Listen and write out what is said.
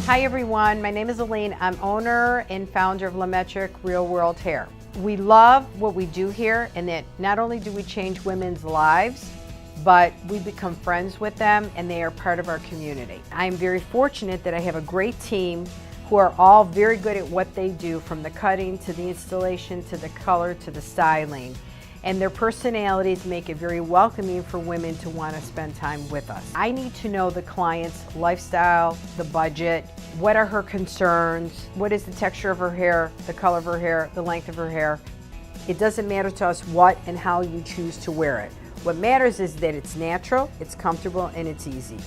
Hi everyone, my name is Elline. I'm owner and founder of LeMetric Real World Hair. We love what we do here, and that not only do we change women's lives, but we become friends with them and they are part of our community. I'm very fortunate that I have a great team who are all very good at what they do, from the cutting to the installation to the color to the styling. And their personalities make it very welcoming for women to want to spend time with us. I need to know the client's lifestyle, the budget, what are her concerns, what is the texture of her hair, the color of her hair, the length of her hair. It doesn't matter to us what and how you choose to wear it. What matters is that it's natural, it's comfortable, and it's easy.